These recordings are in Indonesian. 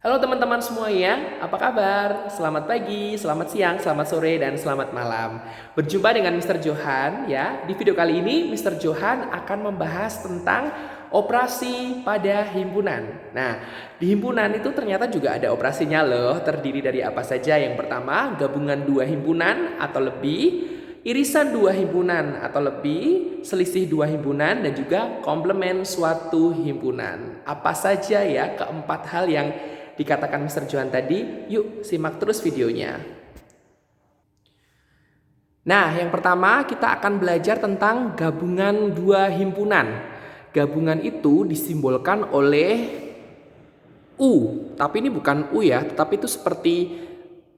Halo teman-teman semuanya, apa kabar? Selamat pagi, selamat siang, selamat sore, dan selamat malam. Berjumpa dengan Mr. Johan ya. Di video kali ini Mr. Johan akan membahas tentang operasi pada himpunan. Nah, di himpunan itu ternyata juga ada operasinya loh. Terdiri dari apa saja? Yang pertama, gabungan dua himpunan atau lebih, irisan dua himpunan atau lebih, selisih dua himpunan, dan juga komplement suatu himpunan. Apa saja ya keempat hal yang dikatakan Mr. Johan tadi? Yuk simak terus videonya. Nah, yang pertama kita akan belajar tentang gabungan dua himpunan. Gabungan itu disimbolkan oleh U, tapi ini bukan U ya, tetapi itu seperti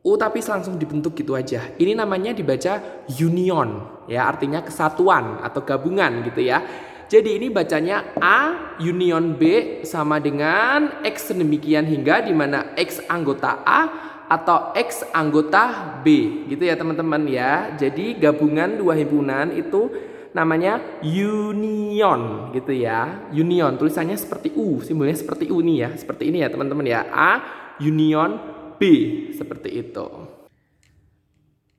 U tapi langsung dibentuk gitu aja. Ini namanya dibaca union ya, artinya kesatuan atau gabungan gitu ya. Jadi ini bacanya A union B sama dengan X sedemikian hingga di mana X anggota A atau X anggota B gitu ya teman-teman ya. Jadi gabungan dua himpunan itu namanya union gitu ya. Union tulisannya seperti U, simbolnya seperti U nih ya. Seperti ini ya teman-teman ya. A union B seperti itu.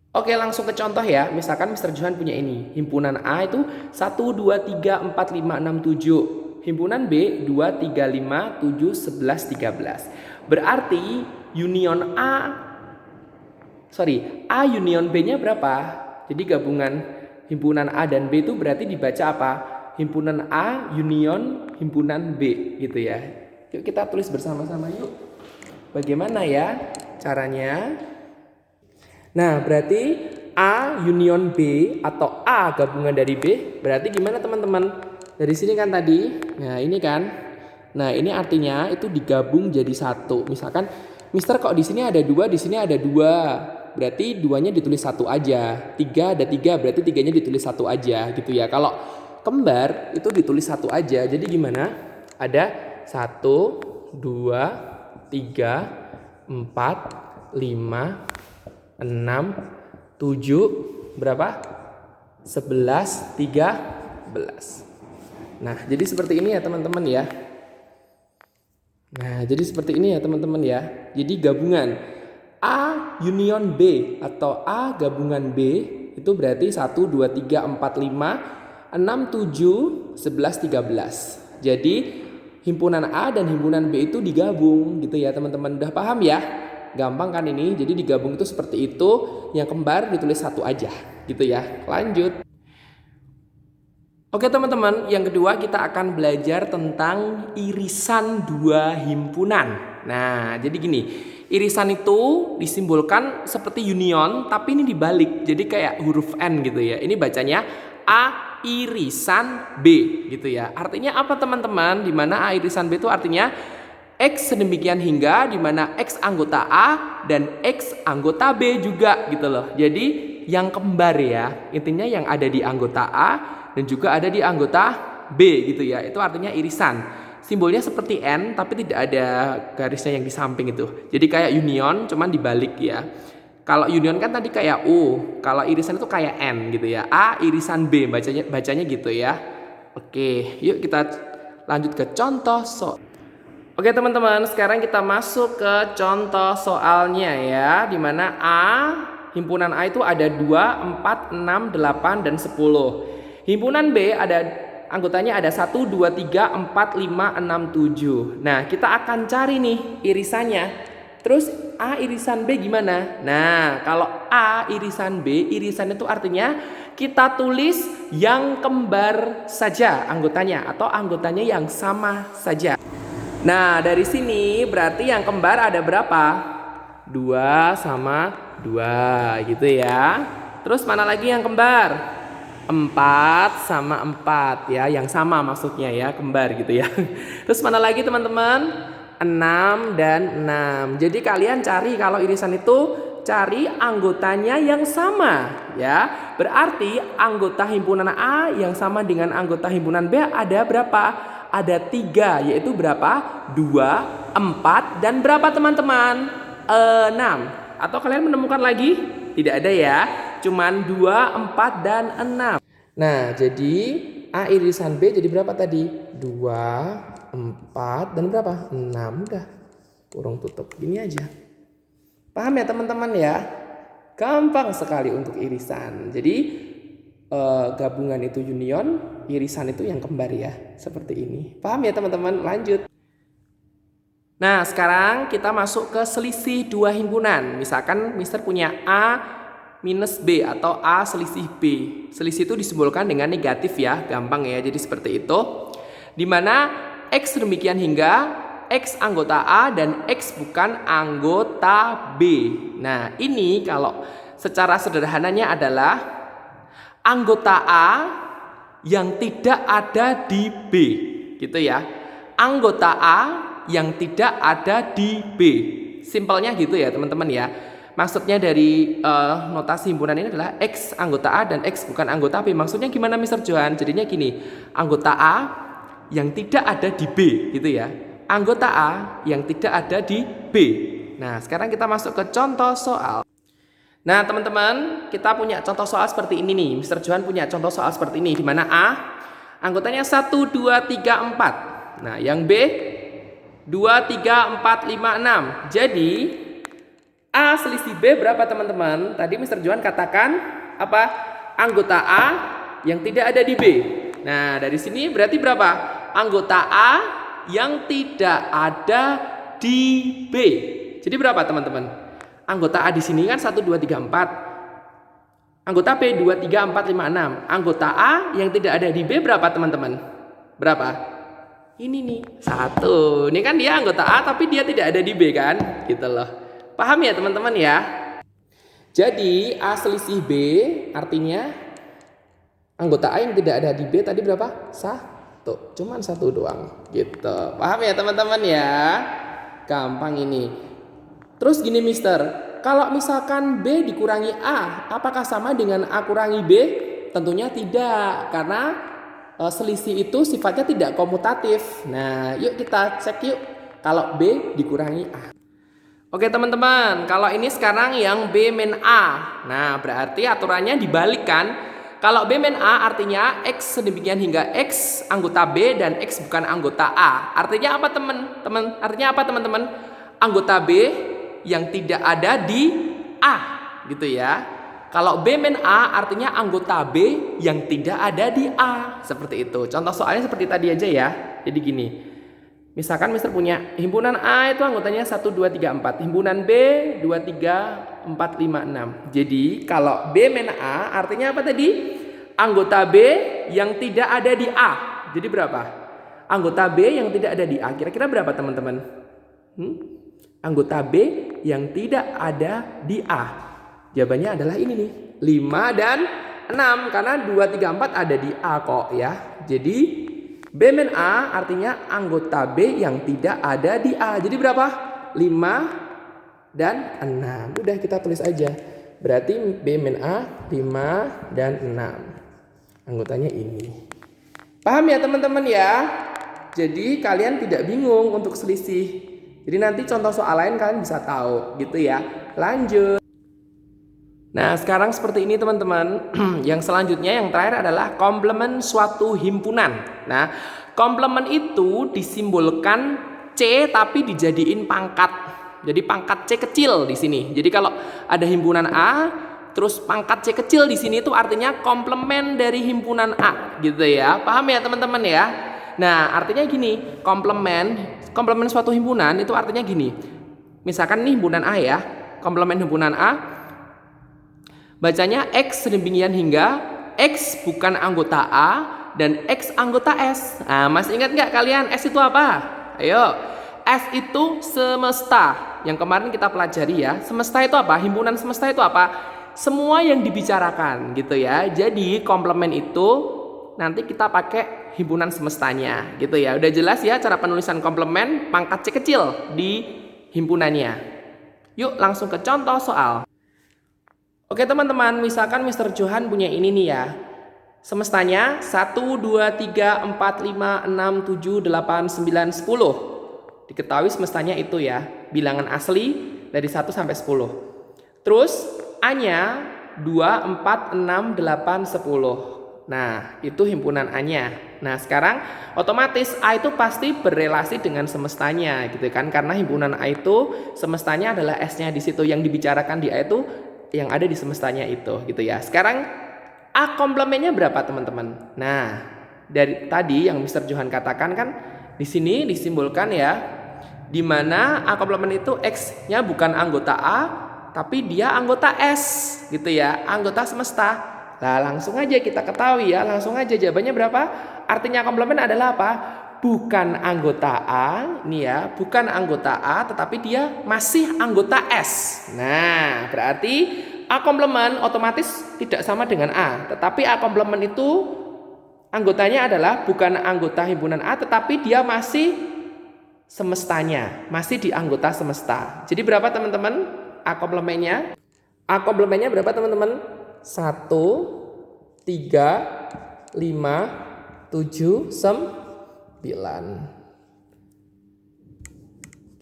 Oke, langsung ke contoh ya. Misalkan Mr. Johan punya ini. Himpunan A itu 1, 2, 3, 4, 5, 6, 7. Himpunan B 2, 3, 5, 7, 11, 13. Berarti union A union B-nya berapa? Jadi gabungan himpunan A dan B itu berarti dibaca apa? Himpunan A union himpunan B gitu ya. Yuk kita tulis bersama-sama yuk. Bagaimana ya caranya? Nah, berarti A union B atau A gabungan dari B berarti gimana teman-teman? Dari sini kan tadi, nah ini kan. Nah, ini artinya itu digabung jadi satu. Misalkan, Mister kok di sini ada dua, di sini ada dua. Berarti duanya ditulis satu aja. Tiga ada tiga, berarti tiganya ditulis satu aja gitu ya. Kalau kembar itu ditulis satu aja. Jadi gimana? Ada 1, 2, 3, 4, 5, 6, 7, berapa? 11, 13. Nah, jadi seperti ini ya teman-teman ya. Nah, jadi seperti ini ya teman-teman ya. Jadi gabungan A union B atau A gabungan B itu berarti 1, 2, 3, 4, 5, 6, 7, 11, 13. Jadi himpunan A dan himpunan B itu digabung gitu ya teman-teman. Udah paham ya? Gampang kan ini? Jadi digabung itu seperti itu. Yang kembar ditulis satu aja gitu ya. Lanjut. Oke teman-teman, yang kedua kita akan belajar tentang irisan dua himpunan. Nah, jadi gini, irisan itu disimbolkan seperti union, tapi ini dibalik, jadi kayak huruf N gitu ya. Ini bacanya A irisan B gitu ya. Artinya apa teman-teman? Dimana A irisan B itu artinya X sedemikian hingga dimana X anggota A dan X anggota B juga gitu loh. Jadi yang kembar ya, intinya yang ada di anggota A dan juga ada di anggota B gitu ya. Itu artinya irisan. Simbolnya seperti N tapi tidak ada garisnya yang di samping itu. Jadi kayak union cuman dibalik ya. Kalau union kan tadi kayak U, kalau irisan itu kayak N gitu ya. A irisan B bacanya gitu ya. Oke, yuk kita lanjut ke contoh soal. Oke teman-teman, sekarang kita masuk ke contoh soalnya ya. Dimana himpunan A itu ada 2, 4, 6, 8, dan 10. Himpunan B anggotanya ada 1, 2, 3, 4, 5, 6, 7. Nah, kita akan cari nih irisannya. Terus A irisan B gimana? Nah, kalau A irisan B, irisan itu artinya kita tulis yang kembar saja anggotanya atau anggotanya yang sama saja. Nah, dari sini berarti yang kembar ada berapa? 2 sama 2 gitu ya. Terus mana lagi yang kembar? 4 sama 4 ya, yang sama maksudnya ya, kembar gitu ya. Terus mana lagi teman-teman? 6 dan 6. Jadi kalian cari kalau irisan itu cari anggotanya yang sama ya. Berarti anggota himpunan A yang sama dengan anggota himpunan B ada berapa? Ada 3, yaitu berapa? 2, 4, dan berapa teman-teman? 6. Atau kalian menemukan lagi? Tidak ada ya, cuman 2, 4, dan 6. Nah, jadi A irisan B jadi berapa tadi? 2, 4, dan berapa? 6 udah. kurung tutup. Gini aja. Paham ya teman-teman ya? Gampang sekali untuk irisan. Jadi gabungan itu union, irisan itu yang kembar ya. Seperti ini. Paham ya teman-teman? Lanjut. Nah, sekarang kita masuk ke selisih dua himpunan. Misalkan Mister punya A minus B atau A selisih B. Selisih itu disimbolkan dengan negatif ya, gampang ya. Jadi seperti itu. Dimana X demikian hingga X anggota A dan X bukan anggota B. Nah, ini kalau secara sederhananya adalah anggota A yang tidak ada di B. Gitu ya. Anggota A yang tidak ada di B. Simpelnya gitu ya teman-teman ya. Maksudnya dari notasi himpunan ini adalah X anggota A dan X bukan anggota B. Maksudnya gimana Mr. Johan? Jadinya gini, anggota A yang tidak ada di B gitu ya. Anggota A yang tidak ada di B. Nah sekarang kita masuk ke contoh soal. Nah teman-teman, kita punya contoh soal seperti ini nih. Mr. Johan punya contoh soal seperti ini, di mana A anggotanya 1, 2, 3, 4. Nah yang B 2, 3, 4, 5, 6. Jadi A selisih B berapa teman-teman? Tadi Mr. Johan katakan apa? Anggota A yang tidak ada di B. Nah dari sini berarti berapa? Anggota A yang tidak ada di B. Jadi berapa teman-teman? Anggota A di sini kan 1, 2, 3, 4. Anggota B 2, 3, 4, 5, 6. Anggota A yang tidak ada di B berapa teman-teman? Berapa? Ini nih 1. Ini kan dia anggota A tapi dia tidak ada di B kan? Gitu loh. Paham ya teman-teman ya? Jadi A selisih B artinya anggota A yang tidak ada di B tadi berapa? 1. Cuman 1 doang. Gitu. Paham ya teman-teman ya? Gampang ini. Terus gini Mister, kalau misalkan B dikurangi A, apakah sama dengan A kurangi B? Tentunya tidak, karena selisih itu sifatnya tidak komutatif. Nah, yuk kita cek yuk kalau B dikurangi A. Oke teman-teman, kalau ini sekarang yang B min A. Nah, berarti aturannya dibalikkan. Kalau B min A artinya X sedemikian hingga X anggota B dan X bukan anggota A. Artinya apa teman-teman? Artinya apa teman-teman? Anggota B yang tidak ada di A, gitu ya. Kalau B min A artinya anggota B yang tidak ada di A. Seperti itu. Contoh soalnya seperti tadi aja ya. Jadi gini. Misalkan Mister punya himpunan A itu anggotanya 1, 2, 3, 4. Himpunan B 2, 3, 4, 5, 6. Jadi kalau B min A artinya apa tadi? Anggota B yang tidak ada di A. Jadi berapa? Anggota B yang tidak ada di A. Kira-kira berapa teman-teman? Anggota B yang tidak ada di A. Jawabannya adalah ini nih, 5 dan 6 karena 2, 3, 4 ada di A kok ya. Jadi B min A artinya anggota B yang tidak ada di A. Jadi berapa? 5 dan 6. Udah kita tulis aja. Berarti B min A 5 dan 6. Anggotanya ini. Paham ya teman-teman ya? Jadi kalian tidak bingung untuk selisih. Jadi nanti contoh soal lain kalian bisa tahu gitu ya. Lanjut. Nah sekarang seperti ini teman-teman. Yang selanjutnya yang terakhir adalah komplement suatu himpunan. Nah komplement itu disimbolkan C tapi dijadiin pangkat. Jadi pangkat C kecil di sini. Jadi kalau ada himpunan A terus pangkat C kecil di sini itu artinya komplement dari himpunan A gitu ya. Paham ya teman-teman ya? Nah artinya gini, komplement suatu himpunan itu artinya gini. Misalkan nih himpunan A ya, komplement himpunan A bacanya X sedemikian hingga X bukan anggota A dan X anggota S. Nah, masih ingat nggak kalian S itu apa? Ayo, S itu semesta. Yang kemarin kita pelajari ya. Semesta itu apa? Himpunan semesta itu apa? Semua yang dibicarakan gitu ya. Jadi komplement itu nanti kita pakai himpunan semestanya gitu ya. Udah jelas ya cara penulisan komplement pangkat C kecil di himpunannya. Yuk langsung ke contoh soal. Oke teman-teman, misalkan Mr. Johan punya ini nih ya. Semestanya 1, 2, 3, 4, 5, 6, 7, 8, 9, 10. Diketahui semestanya itu ya, bilangan asli dari 1 sampai 10. Terus A-nya 2, 4, 6, 8, 10. Nah, itu himpunan A-nya. Nah, sekarang otomatis A itu pasti berrelasi dengan semestanya gitu kan. Karena himpunan A itu semestanya adalah S-nya di situ, yang dibicarakan di A itu yang ada di semestanya itu gitu ya. Sekarang A komplemennya berapa teman-teman? Nah, dari tadi yang Mr. Johan katakan kan di sini disimbolkan ya, di mana A komplement itu X-nya bukan anggota A, tapi dia anggota S gitu ya, anggota semesta. Nah, langsung aja kita ketahui ya, langsung aja jawabannya berapa? Artinya komplement adalah apa? Bukan anggota A, nih ya, bukan anggota A, tetapi dia masih anggota S. Nah, berarti A komplement otomatis tidak sama dengan A, tetapi A komplement itu anggotanya adalah bukan anggota himpunan A, tetapi dia masih semestanya, masih di anggota semesta. Jadi berapa teman-teman A komplementnya? A komplementnya berapa teman-teman? 1, 3, 5, 7, 9.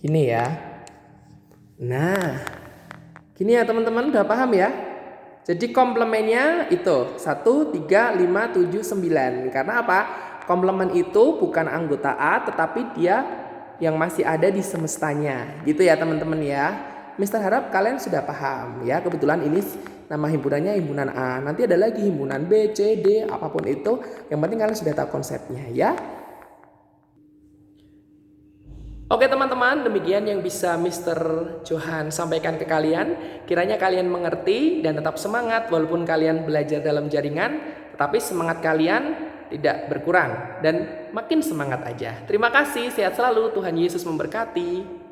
Gini ya. Nah, gini ya teman-teman, udah paham ya? Jadi komplemennya itu 1, 3, 5, 7, 9. Karena apa? Komplement itu bukan anggota A, tetapi dia yang masih ada di semestanya. Gitu ya teman-teman ya. Mister harap kalian sudah paham ya. Kebetulan ini nama himpunannya himpunan A. Nanti ada lagi himpunan B, C, D, apapun itu. Yang penting kalian sudah tahu konsepnya ya. Oke teman-teman, demikian yang bisa Mr. Johan sampaikan ke kalian. Kiranya kalian mengerti dan tetap semangat walaupun kalian belajar dalam jaringan. Tetapi semangat kalian tidak berkurang dan makin semangat aja. Terima kasih, sehat selalu, Tuhan Yesus memberkati.